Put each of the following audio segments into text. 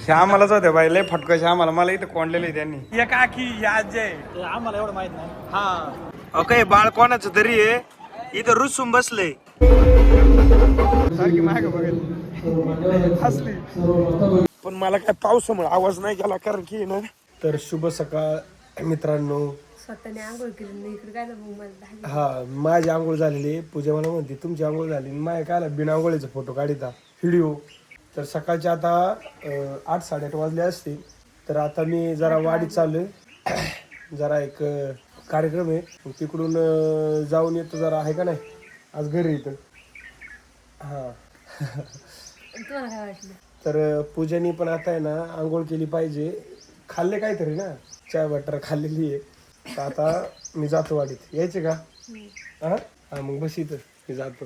श्यामालाच होते बाई, लय फटका श्यामाला. मला इथं कोंडलेलं त्यांनी. या काकी या आजी आम्हाला एवढं माहित नाही. हा ओके. बाळ कोणाचं तरी आहे इथं रुसून बसले. हसली पण मला काय पावसामुळे आवाज नाही गेला कारण की ना. तर शुभ सकाळ मित्रांनो. स्वतःने आंघोळ केली इकडे काय ना. हा माझी आंघोळ झालेली. पूजा मला म्हणते तुमची आंघोळ झाली. माझ्या काय बिना आंघोळीचा फोटो काढिता व्हिडिओ. तर सकाळचे आता 8-8:30 वाजले असतील. तर आता मी जरा वाडीत चाललोय. जरा एक कार्यक्रम आहे तिकडून जाऊन येतो जरा. आहे का नाही आज घरी येतं. हा तुम्हाला काय वाटलं? तर पूजानी पण आता आहे ना आंघोळ केली पाहिजे. खाल्ले काहीतरी ना, चाय बटर खाल्लेली आहे. तर आता मी जातो वाडीत. यायचे का? हा मग बस इथं मी जातो.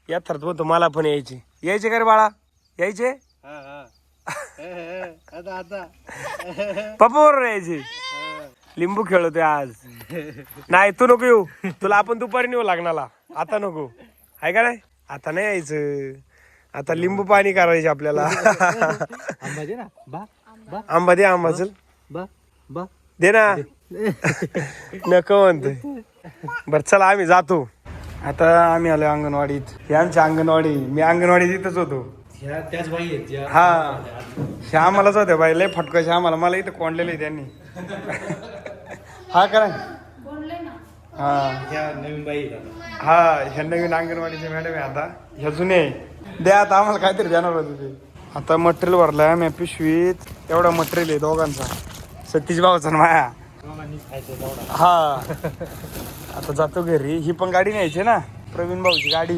या थरत म्हणतो मला पण यायचे. यायचे का रे बाळा? यायचे पप्पा बरोबर यायचे. लिंबू खेळतोय आज. नाही तू नको येऊ. तुला आपण दुपारी नेऊ लागणाला. आता नको आहे का नाही. आता नाही यायचं. आता लिंबू पाणी करायचे आपल्याला. आंबा दे. आंबा चल दे ना. नको म्हणतोय. बर चला आम्ही जातो. आता आम्ही आलो अंगणवाडीत. ही आमची अंगणवाडी. मी अंगणवाडीत इथंच होतो. त्याच बाई आहेत. हा श्यामालाच होत्या बाई, लय फटका श्यामाला. मला इथं कोंडलेलं त्यांनी. हा करा. ह्या नवीन बाई. हा ह्या नवीन अंगणवाडीचे मॅडम आहे. आता ह्या जुने द्या. आता आम्हाला काहीतरी देणार होते ते. आता मटेरियल भरलाय मी पिशवीत. एवढा मटेरियल आहे दोघांचा. सतीश भाऊचा माया. हा आता जातो घरी. ही पण गाडी न्यायची ना प्रवीण भाऊची गाडी.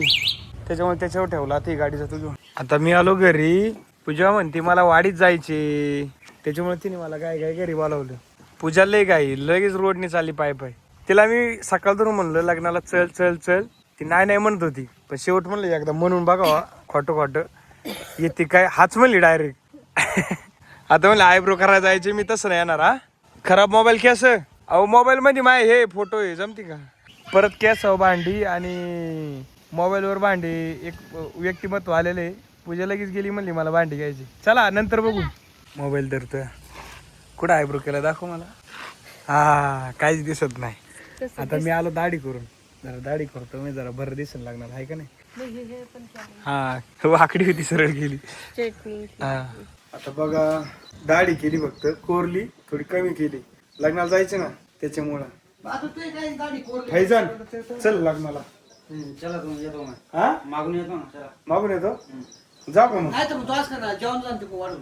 त्याच्यामुळे त्याच्यावर ठेवला ती गाडी जातो घेऊन. आता मी आलो घरी. पूजा म्हणते मला वाडीत जायचे. त्याच्यामुळे तिने मला काय काय घरी बोलावलं. पूजा लय गाई लगेच रोडने चालली पाय पाय. तिला मी सकाळ धरून म्हणलं लग्नाला चल चल चल. ती नाही म्हणत होती. पण शेवट म्हणलं एकदा म्हणून बघावा. खोटं येते काय हाच म्हणली डायरेक्ट. आता म्हणलं आयब्रो करायला जायचे. मी तसं नाही येणार. हा खराब मोबाईल केस. अहो मोबाईल मध्ये माय हे फोटो आहे जमती का. परत केस भांडी आणि मोबाईलवर भांडी. एक व्यक्तिमत्व आलेले. पूजा लगेच गेली म्हणली मला भांडी घ्यायची. चला नंतर बघू. मोबाईल धरतोय. कुठं आयब्रो केला दाखव मला. हा काहीच दिसत नाही. आता मी आलो दाढी करून. जरा दाढी करतो मी. जरा बरं दिसायला लागणार आहे का नाही. हा वाकडी होती सरळ गेली. हा आता बघा दाढी केली फक्त. कोरली थोडी कमी केली. लग्नाला जायचं ना त्याच्यामुळं. फैजान चल लग्नाला. चला तुम्ही येतो ना. हा मागून येतो ना. चला मागून येतो. जाऊ का मग. नाही तर तू आज का जेवण जाण ते वाढून.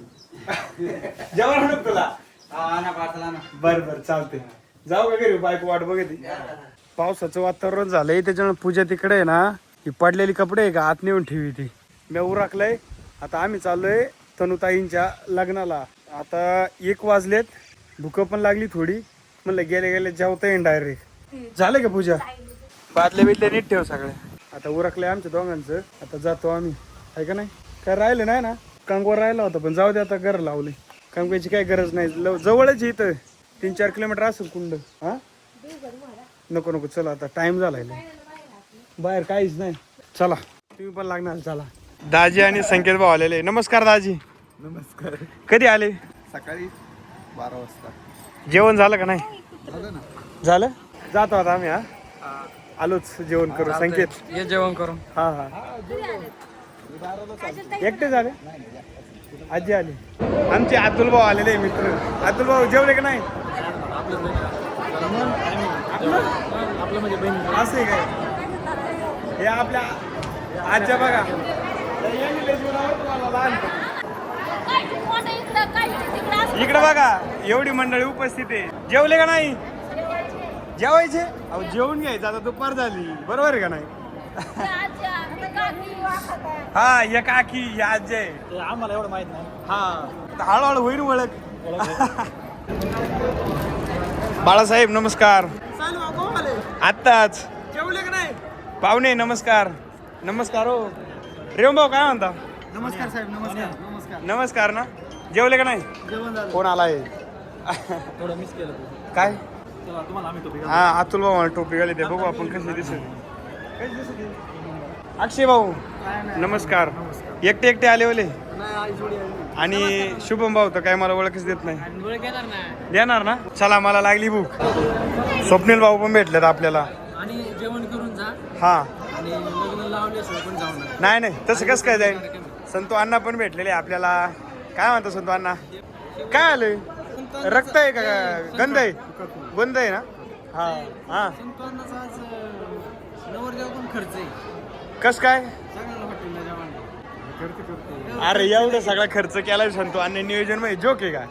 जेवण आणू तुला. बर बर चालते. जाऊ का घरी. बायको वाट बघते. पावसाचं वातावरण झालंय त्याच्यामुळे पूजा तिकडे आहे ना. ही पडलेली कपडे आहे का आत नेऊन ठेवी ती. मी उरकलंय. आता आम्ही चाललोय तनुताईंच्या लग्नाला. आता 1 वाजलेत. भूक पण लागली थोडी. म्हणलं गेले गेले जेवता येईन डायरेक्ट. झालं का पूजा. बादल्या बिदल्या नीट ठेव सगळ्या. आता उरकलंय आमच्या दोघांचं. आता जातो आम्ही आहे का नाही. काय राहिलं नाही ना. कंगवा राहिला होता पण जाऊ दे. आता घर लावले. कंगव्याची काही गरज नाही. जवळच इथं 3-4 किलोमीटर असेल कुंड. हा नको चला आता टाइम झालाय. बाहेर काहीच नाही. चला तुम्ही पण लागणार. चला दाजी आणि संकेत भाऊ आलेले. नमस्कार दाजी. नमस्कार. कधी आले. सकाळी 12 वाजता. जेवण झालं का नाही. झालं ना. झालं. जातो आता आम्ही. हा आलोच जेवण करू. संकेत ये जेवण करून. हा एकटे झाले. आजी आली. आमचे अतुल भाऊ आलेले मित्र. अतुल भाऊ जेवले का नाही. आपलं म्हणजे बहीण. असं आहे काय. हे आपल्या आजच्या बघा. इकडे बघा एवढी मंडळी उपस्थित आहे. जेवले का नाही. जेवायचे. अहो जेवून घ्यायचं. आता दुपार झाली. बरोबर आहे का नाही. हा या काकी या आजी आहे. आम्हाला एवढं माहित नाही. हा हळूहळू होईल ओळख. बाळासाहेब नमस्कार. आत्ताच जेवले का नाही. पाहुणे नमस्कार. नमस्कार हो. रेवम भाऊ काय म्हणता. नमस्कार साहेब. नमस्कार. नमस्कार ना. जेवले का नाही. जेवण झालं. कोण आलाय. थोडं मिस केलं. काय तुम्हाला आम्ही टोपी. हा अतुल भाऊ मला टोपी घाली. ते बघू आपण कसे दिसत. अक्षय भाऊ नमस्कार. एकटे आले ओले. आणि शुभम भाऊ तर काय मला ओळखच देत नाही. आणि वेळ घेणार ना. देणार ना? चला मला लागली भूक. स्वप्नील भाऊ पण भेटलेत आपल्याला. आणि जेवण करून जा हा आणि लग्न लावल्याशिवाय पण जाऊ नका. नाही तसं कसं काय जाईल. संतू अण्णा पण भेटलेले आपल्याला. काय म्हणतो संतू अण्णा? काय आलंय? रक्त आहे का गंध आहे? गंध आहे ना? हा हा. संतांनाचा आज नवरदेव पण खर्च आहे. कस काय? सगळ्यांना हॉटेलला जेवण. अरे एवढं सगळा खर्च केलाय संतू अण्णा. नियोजन म्हणजे जोक आहे का?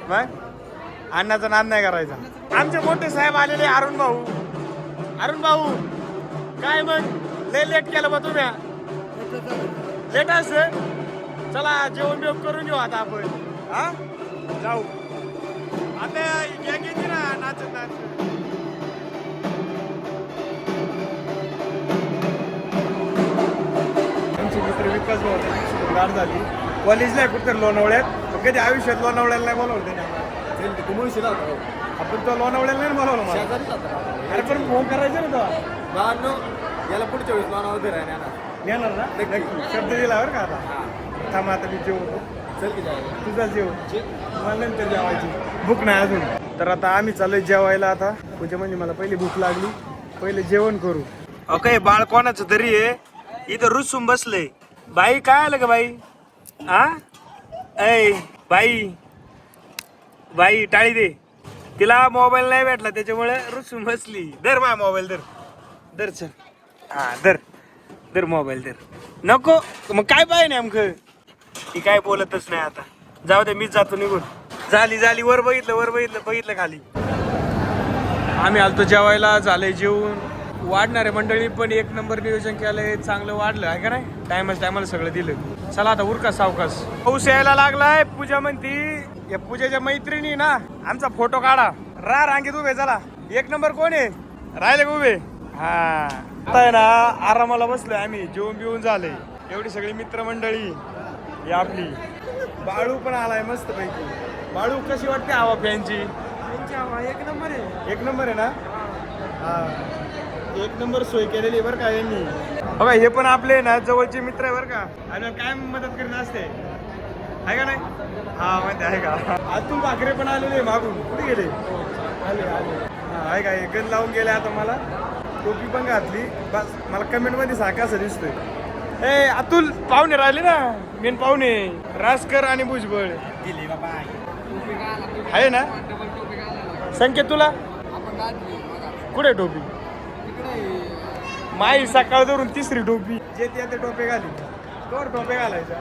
मग अण्णाचा नाद नाही करायचा. आमचे मोठे साहेब आलेले अरुण भाऊ. अरुण भाऊ काय मग लय लेट केलं बा तुम्ही. लेट असं. चला जेवण बिवण करून घेऊ आता आपण. हा जाऊ आता. गॅंग येते ना नाचत नाचत. आमचे मित्र विकास भाऊ गाड झाली. कॉलेजला आहे कुठं लोणावळ्यात. कधी आयुष्यात लोणावळ्याला नाही बोलवलं त्याने आम्हाला. तू मुळशीला आपण तो लोणावळ्याला नाही बोलवलं मला. अरे पण फोन करायचं ना तो. याला पुढच्या वेळेस लोणावळा फिरायला येणार ना? नक्की शब्द दिला बरं का आता. थांब आता मी जेवतो. चल की जायला. तुझा जेव. मला नंतर जेवायची भूक नाही अजून. तर आता आम्ही चाललोय जेवायला. आता पूजा म्हणजे मला पहिली भूक लागली. पहिले जेवण करू. ओके बाळ कोणाचं तरी आहे इथं रुसून बसले. बाई काय आलं का बाई? हा ऐ बाई बाई टाळी दे. तिला मोबाईल नाही भेटला त्याच्यामुळे रुसून बसली. धर माझा मोबाईल धर. धर चल. हा धर मोबाईल धर. नको मग काय पाहिजे नेमकं? ती काय बोलतच नाही आता. जाऊ दे मीच जातो निघून. झाली वर बघितलं खाली. आम्ही आलतो जेवायला. झालंय जेवून. वाढणारे मंडळी पण एक नंबर नियोजन केलंय. चांगलं वाढलं आहे का नाही. टायमाला सगळं दिलं. चला आता उरका सावकाश. पाऊस यायला लागलाय. पूजा म्हणती या पूजेच्या मैत्रिणी ना आमचा फोटो काढा. रांगेत उभे. चला एक नंबर कोण आहे? राहिले का उभे? हा आता आहे ना आरामाला बसलोय आम्ही. जेवून बिवून झाले. एवढी सगळी मित्रमंडळी ही आपली. बाळू पण आलाय मस्त पैकी. बाळू कशी वाटते हवा फॅनची? एक नंबर आहे. एक नंबर आहे ना? हा एक नंबर सोय केलेली बरं का यांनी. बघा हे पण आपले ना जवळचे मित्र आहे बरं का. आणि काय मदत करीत असते आहे का नाही? हा माहिती आहे का. आतून भाकरे पण आलेले मागून. कुठे गेले? आले हा आहे का. गन लावून गेले आता मला. टोपी पण घातली. बस मला कमेंट मध्ये सांगा असं दिसतोय. ए अतुल पाहुणे राहिले ना. मेन पाहुणे रासकर आणि भुजबळ दिली बाबा. आहे ना. संकेत तुला कुठे टोपी? माई सकाळ धरून तिसरी टोपी. जे ते टोपे घाली. कोर टोपे घालायचा.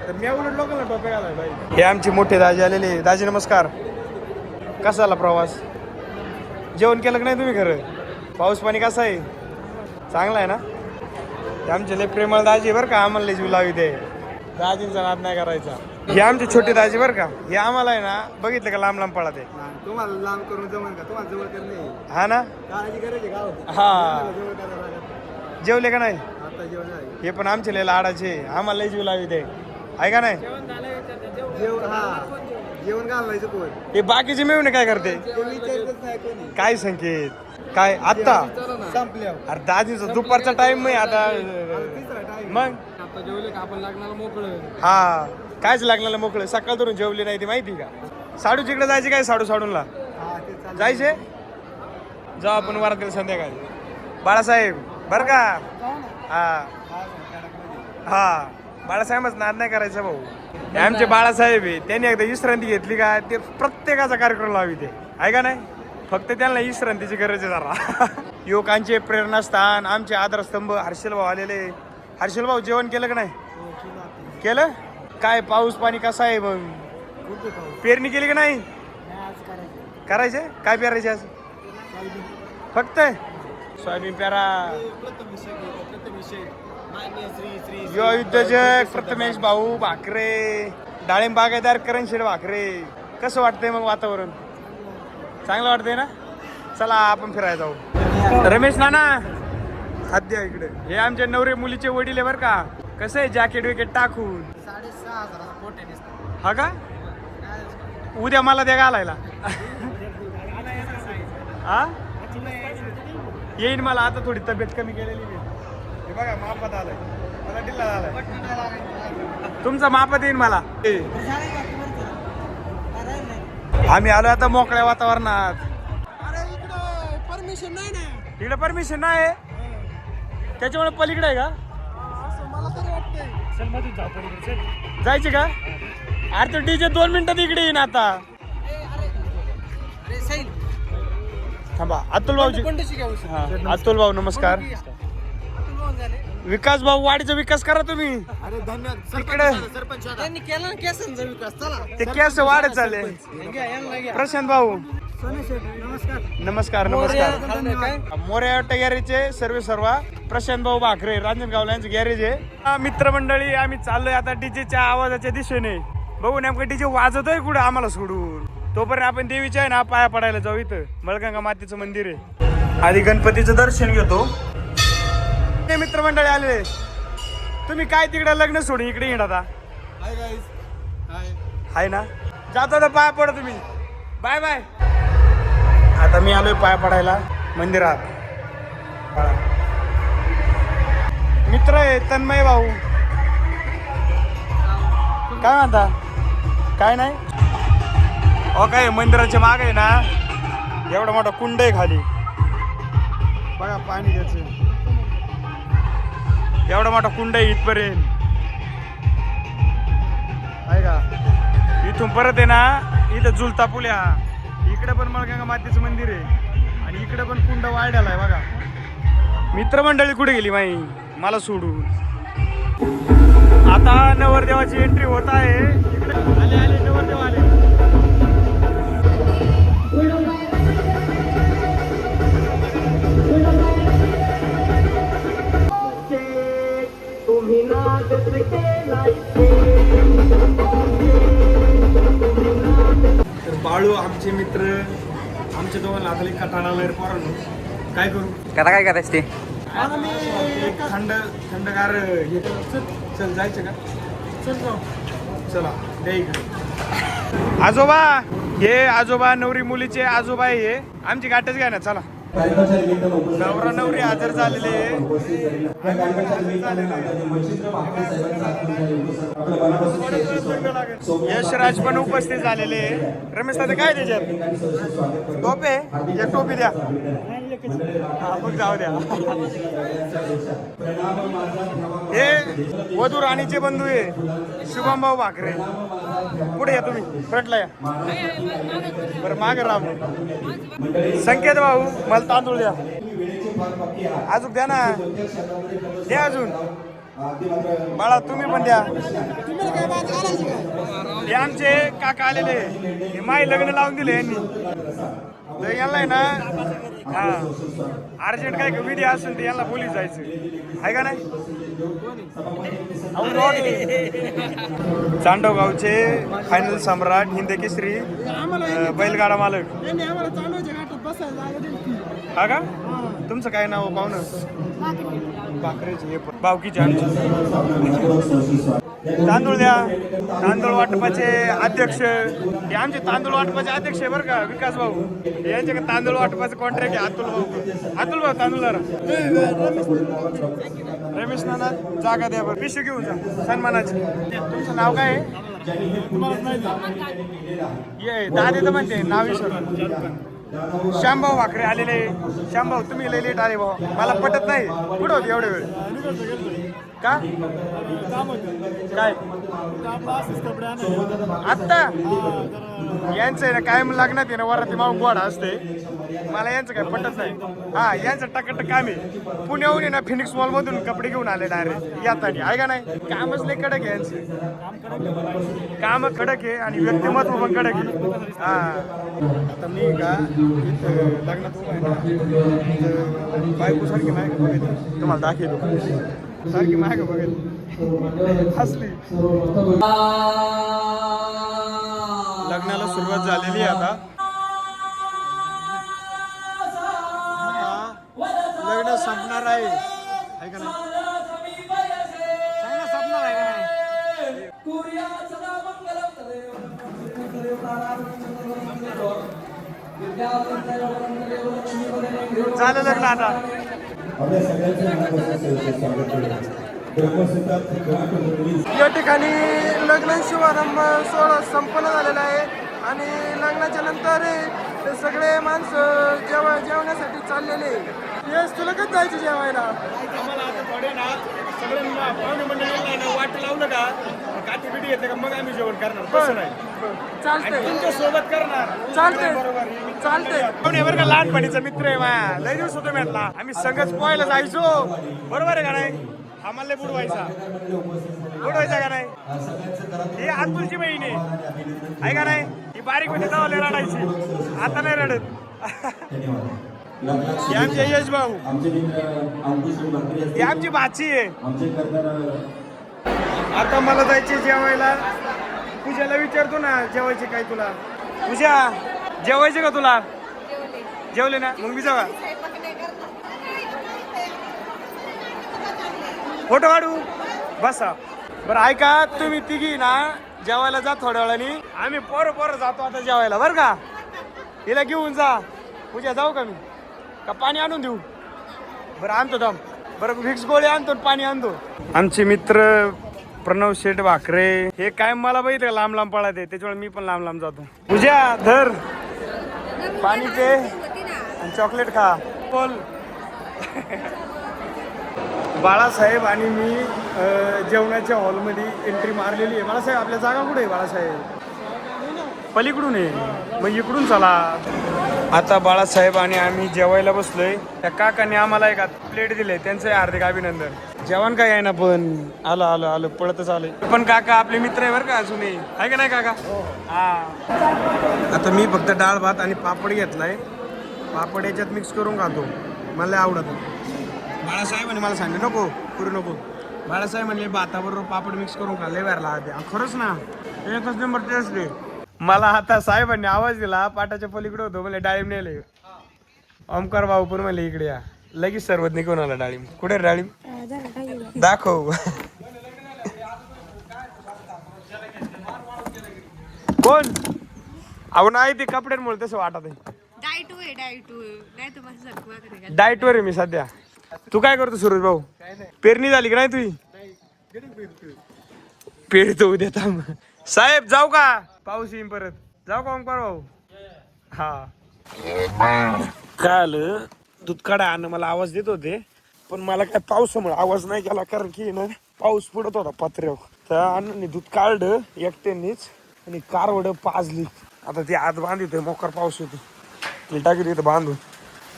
तर मी उलट लोकांना टोपे घालाय पाहिजे. हे आमचे मोठे दाजी आलेले. दाजी नमस्कार. कसा आला प्रवास? जेवण केलं की नाही तुम्ही? खरं पाऊस पाणी कसं आहे? चांगला आहे ना? ते आमचे लय प्रेमळ दाजी बरं का. आम्हाला लय जीव लावी ते. दाजींचा नाद नाही करायचा. हे आमचे छोटे दाजी बरं का. हे आम्हाला आहे ना बघितलं का लांब पाळत आहे. तुम्हाला लांब करून जमन का? तुम्हाला जवळ करणे. हा ना. काळजी करायची का? हा जवळ करायला. जेवले का नाही? आता जेवण आहे. हे पण आमचे लय लाडाचे. आम्हाला लय जीव लावी ते आहे का नाही. जेवण जेवण घालायचं कोण? हे बाकीचे मिळून काय करते? ते विचारतच नाही कोणी. काय संकेत काय आत्ता? संपल्यावर अरे दाजीचा दुपारचा टाइम नाही आता. तिसरा टाइम. मग आता जेवले का आपण लागणार मोकळं. हा कायच लागणार मोकळं. सकाळ धरून जेवली नाही ती माहिती का. साडू तिकडे जायचे काय? साडूला हा ते चालेल. जायचे. जाऊ आपण वरात संध्याकाळी. बाळासाहेब बर का. हा हा बाळासाहेबच नाद नाही करायचा भाऊ. हे आमचे बाळासाहेब आहे. त्यांनी एकदा विश्रांती घेतली का ते प्रत्येकाचा कार्यक्रम लावी ते आहे का नाही. फक्त त्यांना विश्रांतीची गरज आहे जरा. युवकांचे प्रेरणास्थान आमचे आधारस्तंभ हर्षल भाऊ आलेले. हर्षल भाऊ जेवण केलं का नाही? केलं. काय पाऊस पाणी कसा आहे मग? पेरणी केली का नाही? करायचे. काय पेरायचे आज? फक्त सोयाबीन पेरा. युवा उद्योजक प्रथमेश भाऊ भाकरे. डाळिंब बागायतदार करणशेठ भाकरे. कसं वाटतंय मग वातावरण? चांगलं वाटतंय ना. चला आपण फिरायला जाऊ. रमेश नाना हात द्या इकडे. हे आमच्या नवरे मुलीचे वडील आहे बरं का. कसं आहे जॅकेट विकेट टाकून. 6,500 पोटे दिसतो. हा का. उद्या मला द्या घालायला. हा येईन मला. आता थोडी तब्येत कमी केलेली आहे. हे बघा मापात आलंय. मला ढिल्ला झालाय. तुमचा मापात येईन मला. आम्ही आलो आता मोकळ्या वातावरणात. परमिशन नाही ना. तिकडे परमिशन नाही त्याच्यामुळे पलीकडे आहे का? मला तरी वाटतंय. चल मधून जाऊ पलीकडे. जायचे का? अरे तो डीजे 2 मिनिटात इकडे येईन आता. अरे सैल थांबा अतुल भाऊजी. हा, अतुल भाऊ नमस्कार. विकास भाऊ वाडीचा विकास करा तुम्ही. अरे धन्यवाद तिकडे सरपंच. त्यांनी केला ना केसांचा विकास. चला ते केस वाढत चालले. प्रशांत भाऊ नमस्कार. नमस्कार नमस्कार. मोर्या गॅरेजचे सर्व प्रशांत भाऊ भाकरे रांजणगावला यांचं गॅरेज आहे. मित्रमंडळी आम्ही चाललोय आता डीजेच्या आवाजाच्या दिशेने. बघू नेमकं डीजे वाजतोय कुठे आम्हाला सोडून. तोपर्यंत आपण देवीच्या आहे ना पाया पडायला जाऊ. इथं मळगंगा मातेचं मंदिर आहे. आधी गणपतीचं दर्शन घेतो. ते मित्रमंडळी आले. तुम्ही काय तिकडे लग्न सोडून इकडे येणार आता? Hi guys. हाय. हाय ना जातो तर पाया पडा तुम्ही. Bye bye. आता मी आलोय पाया पडायला मंदिरात. मित्र आहे तन्मय भाऊ. काय म्हणता? काय नाही हो. काय मंदिराच्या मागे आहे ना एवढा मोठा कुंड आहे खाली. बघा पाणी घ्यायचं. एवढा मोठा कुंड आहे इथपर्यंत आहे का? इथून परत आहे ना इथं झुलता पुल्या. इकडे पण मळगंगा मातेचं मंदिर आहे आणि इकडे पण कुंड वाढलेला आहे बघा. मित्रमंडळी कुठे गेली माई मला सोडून. आता नवरदेवाची एंट्री होत आहे. इकडे आले नवरदेव आले. तर बाळू आमचे मित्र आमच्या दोघांना आता एक कटाळाला पोरांनो काय करू. काय करायचं ते? एक थंडगार हे चल जायचं का? चला द्या इकडे. आजोबा हे आजोबा नवरी मुलीचे आजोबा हे आमची गाठच घ्या ना. चला नवरा नवरी हजर झालेले. यशराज पण उपस्थित झालेले. रमेश दादा काय त्याच्यात टोपे एक टोपी द्या. हा मग जाऊ द्या. हे वधू राणीचे बंधू आहे शुभम भाऊ भाकरे. पुढे या तुम्ही फ्रंटला या. बरं माग राम. संकेत भाऊ मला तांदूळ द्या. अजून द्या ना. द्या अजून बाळा तुम्ही पण द्या. हे आमचे काका आलेले. हे माई लग्न लावून दिले यांनी. तर यांना आहे ना हा अर्जंट काय विधी असेल तर यांना पोलीस जायचं आहे का नाही. चांडवगावचे फायनल सम्राट हिंद केसरी बैलगाडा मालक. हा का? तुमचं काय नाव पाहुणं? भाकरेचे बावकीचे आमचे. तांदूळ द्या. तांदूळ वाटपाचे अध्यक्ष हे आमचे तांदूळ वाटपाचे अध्यक्ष आहे बरं का विकास भाऊ. यांच्याकडे तांदूळ वाटपाचं कॉन्ट्रॅक्ट आहे. अतुल भाऊ तांदूळ जरा. रमेश नाना जागा द्या बरं. पिशवी घेऊन जा सन्मानाची. तुमचं नाव काय आहे? ये दादे तर म्हणते नाव विसरलं. श्यामभाऊ भाकरे आलेले. श्यामभाऊ तुम्ही लय लेट आले भाऊ. मला पटत नाही. कुठं होती एवढे वेळ का? काय आत्ता यांचं आहे ना कायम लग्नात आहे ना वराती माऊ गोडा असते. मला यांचं काय पटत नाही. हा यांचं टकटक काम आहे. पुण्याहून आहे ना फिनिक्स मॉल मधून कपडे घेऊन आले डायरेक्ट यातानी आहे का नाही. कामच लय कडक आहे यांचे. काम कडक आहे आणि व्यक्तिमत्व पण कडक आहे. हा आता मी का इथं लग्नात उभा आहे ना बायको सारखी मायक बघायचं तुम्हाला दाखवतो. सारखी मायक बघायचं हसली. लग्नाला सुरुवात झालेली आहे आता. लग्न संपणार आहे का नाही? सांगा संपणार आहे का नाही? झालं लग्न आता. या ठिकाणी लग्न शुभारंभ सोहळा संपन्न झालेला आहे आणि लग्नाच्या नंतर ते सगळे माणसं जेवण्यासाठी चाललेले. येस तुला कधी जायचं जेवायला? आम्हाला आता थोडे ना सगळे पाहुणे मंडळी वाट लावलं का काठी बिटी घेतलं का मग आम्ही जेवण करणार. बरं नाही चालतंय तुमच्या सोबत करणार. चालतंय चालतंय. पाहुणे बरं का लहानपणीचा मित्र आहे माझ्या. लय दिवस होतो भेटला. आम्ही संघच पोहायला जायचो. बरोबर आहे का नाही? आम्हाला बुडवायचा का नाही? ही अतुलची बहीण आहे का नाही? ही बारीक म्हणजे जावले रडायची. आता नाही रडत. हे आमचे यश भाऊ, ही आमची भाची आहे. आता मला जायचे जेवायला. पूजाला विचारतो ना जेवायचे काय तुला. पूजा जेवायचे का तुला? जेवले ना मग मी जावा. फोटो काढू बसा. बरं ऐका तुम्ही तिघी ना जेवायला जा थोड्या वेळाने. आम्ही पोरं जातो आता जेवायला बरं का. हिला घेऊन जा. पूजा जाऊ का मी का पाणी आणून देऊ? बरं आणतो दम. बरं व्हिक्स गोळी आणतो पाणी आणतो. आमचे मित्र प्रणव शेठ भाकरे हे काय मला बघितलं लांब लांब पळत आहे त्याच्यामुळे मी पण लांब लांब जातो. पूजा धर पाणी पे आणि चॉकलेट खा. बोल. बाळासाहेब आणि मी जेवणाच्या हॉलमध्ये एंट्री मारलेली आहे. बाळासाहेब आपल्या जागा कुठे आहे? बाळासाहेब पलीकडून आहे मग इकडून चला. आता बाळासाहेब आणि आम्ही जेवायला बसलोय. त्या काकाने आम्हाला एक प्लेट दिले त्यांचं हार्दिक अभिनंदन. जेवण काय आहे ना पण आलं पळतच आलंय. पण काका आपले मित्र आहे बरं का अजूनही आहे का नाही काका? हा. आता मी फक्त डाळ भात आणि पापड घेतलाय. पापड याच्यात मिक्स करून खातो. मला आवडत. बाळासाहेब मला सांगितलं नको करू नको. बाळासाहेब म्हणले भाताबरोबर पापड मिक्स करून खाल्ले वेरला. खरंच ना एकच नंबर टेस्ट आहे. मला आता साहेबांनी आवाज दिला पाटाच्या पलीकडे होतो म्हणजे डाळिंब नेले. ओमकार भाऊ पण म्हणले इकडे या. लगेच सर्वत निघून आला डाळिंब. कुठे डाळिंब दाखव. कोण? अहो नाही ते कपड्यांमुळे तसं वाटत आहे. डाएट वर आहे मी सध्या. तू काय करतो सुरेश भाऊ? पेरणी झाली की नाही तुझी? पेरतो उद्या थांब. साहेब जाऊ का? पाऊस येईन परत. जाऊ का ओंकार भाऊ? हा. काल दूध काढा आणि मला आवाज देत होते पण मला काय पावसामुळे आवाज नाही केला कारण की ना पाऊस पडत होता पत्र्यावर. तर अण्णांनी दूध काढलं एकट्यानीच आणि कारवड पाजली. आता ती आत बांधितोय मोकार पाऊस होतो ती टाकी तिथं बांधून.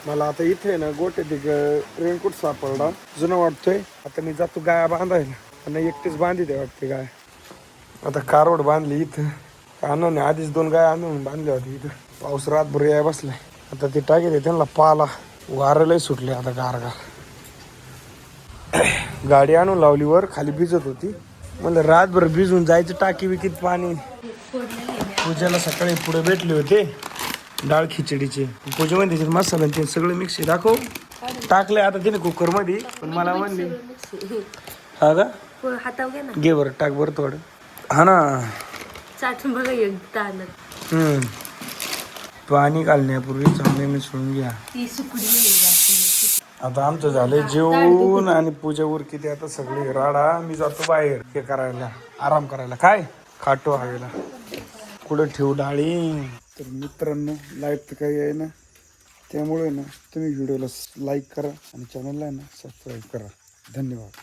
मला आता इथे ना गोटे रेनकोट सापडला जुनं वाटतोय. आता मी जातो गाया बांधायला आणि एकटेच बांधिते वाटते गाय. आता कारवड बांधली इथं. अण्णाने आधीच 2 गाय आणून बांधल्या होत्या इथं. पाऊस रातभर याय बसलाय. आता ते टाकी त्यांना पाला वारलंय सुटले. आता गार गाडी आणून लावली वर खाली भिजत होती. म्हणलं रातभर भिजून जायचं टाकी विकीत पाणी. पूजाला सकाळी पुढे भेटले होते डाळ खिचडीचे. पूजेमध्ये त्याच्यात मसाला ते सगळं मिक्स दाखव टाकले. आता तिने कुकर मध्ये पण मला म्हणली हा का घे बरं टाक बरं थोडं. हा ना पाणी घालण्यापूर्वी चांगले मिसळून घ्या. आता आमचं झालंय जेवण आणि पूजा उरकी आता सगळी राडा. मी जातो बाहेर हे करायला आराम करायला. काय खाटो हवेला कुठं ठेवू डाळी. तर मित्रांनो लाईव्ह तर काही आहे ना त्यामुळे ना तुम्ही व्हिडिओला लाईक करा आणि चॅनलला ना सबस्क्राईब करा. धन्यवाद.